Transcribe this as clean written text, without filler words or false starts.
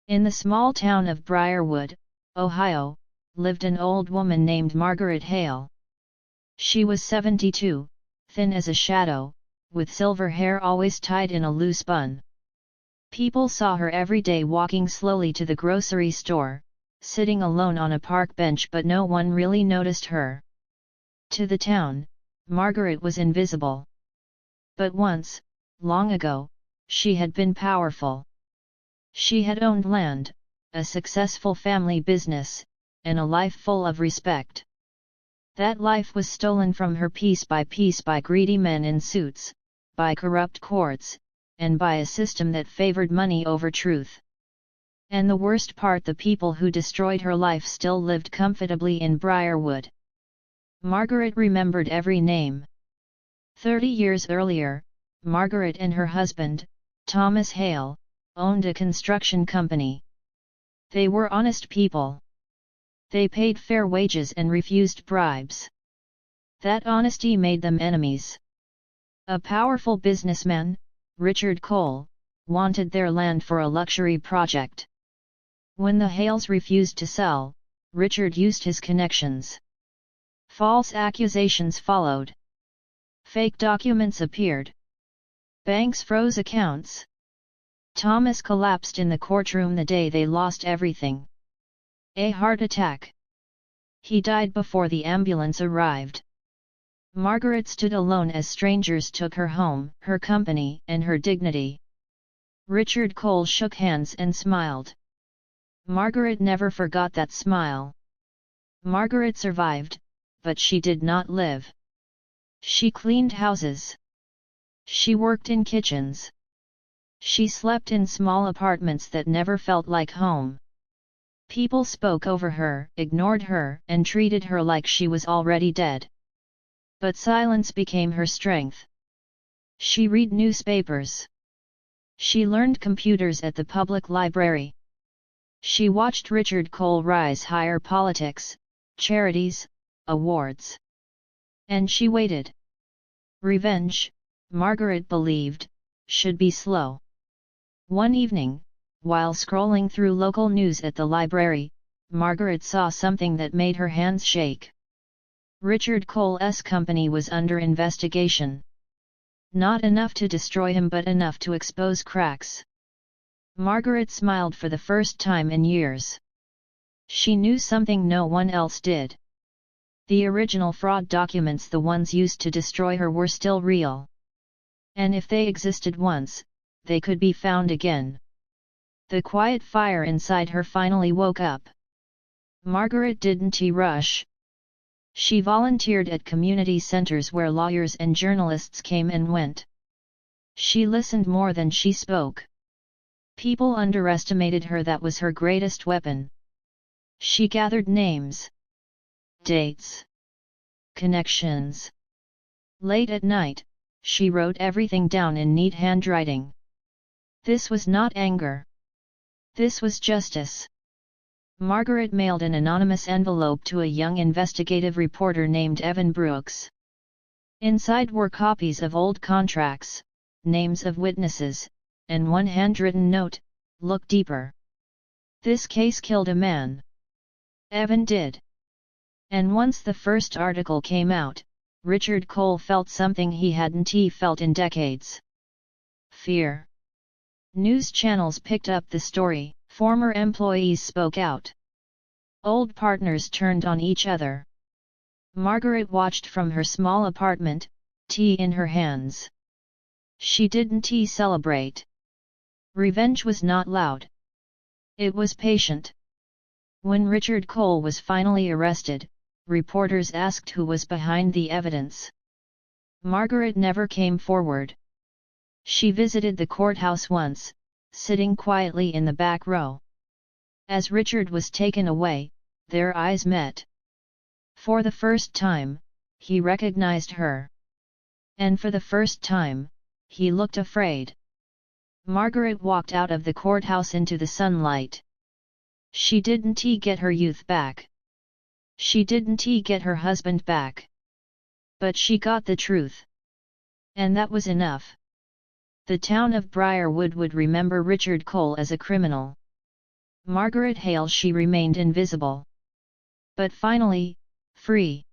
In the small town of Briarwood, Ohio, lived an old woman named Margaret Hale. She was 72, thin as a shadow, with silver hair always tied in a loose bun. People saw her every day walking slowly to the grocery store, sitting alone on a park bench, but no one really noticed her. To the town, Margaret was invisible. But once, long ago, she had been powerful. She had owned land, a successful family business, and a life full of respect. That life was stolen from her piece by greedy men in suits, by corrupt courts, and by a system that favored money over truth. And the worst part, the people who destroyed her life still lived comfortably in Briarwood. Margaret remembered every name. 30 years earlier, Margaret and her husband, Thomas Hale, owned a construction company. They were honest people. They paid fair wages and refused bribes. That honesty made them enemies. A powerful businessman, Richard Cole, wanted their land for a luxury project. When the Hales refused to sell, Richard used his connections. False accusations followed. Fake documents appeared. Banks froze accounts. Thomas collapsed in the courtroom the day they lost everything. A heart attack. He died before the ambulance arrived. Margaret stood alone as strangers took her home, her company, and her dignity. Richard Cole shook hands and smiled. Margaret never forgot that smile. Margaret survived, but she did not live. She cleaned houses. She worked in kitchens. She slept in small apartments that never felt like home. People spoke over her, ignored her, and treated her like she was already dead. But silence became her strength. She read newspapers. She learned computers at the public library. She watched Richard Cole rise higher: politics, charities, awards. And she waited. Revenge, Margaret believed, should be slow. One evening, while scrolling through local news at the library, Margaret saw something that made her hands shake. Richard Cole's company was under investigation. Not enough to destroy him, but enough to expose cracks. Margaret smiled for the first time in years. She knew something no one else did. The original fraud documents, the ones used to destroy her, were still real. And if they existed once, they could be found again. The quiet fire inside her finally woke up. Margaret didn't rush. She volunteered at community centers where lawyers and journalists came and went. She listened more than she spoke. People underestimated her. That was her greatest weapon. She gathered names, dates, connections. Late at night, she wrote everything down in neat handwriting. This was not anger. This was justice. Margaret mailed an anonymous envelope to a young investigative reporter named Evan Brooks. Inside were copies of old contracts, names of witnesses, and one handwritten note: "Look deeper. This case killed a man." Evan did. And once the first article came out, Richard Cole felt something he hadn't felt in decades. Fear. News channels picked up the story, former employees spoke out. Old partners turned on each other. Margaret watched from her small apartment, tea in her hands. She didn't celebrate. Revenge was not loud. It was patient. When Richard Cole was finally arrested, reporters asked who was behind the evidence. Margaret never came forward. She visited the courthouse once, sitting quietly in the back row. As Richard was taken away, their eyes met. For the first time, he recognized her. And for the first time, he looked afraid. Margaret walked out of the courthouse into the sunlight. She didn't get her youth back. She didn't get her husband back. But she got the truth. And that was enough. The town of Briarwood would remember Richard Cole as a criminal. Margaret Hale she remained invisible. But finally, free.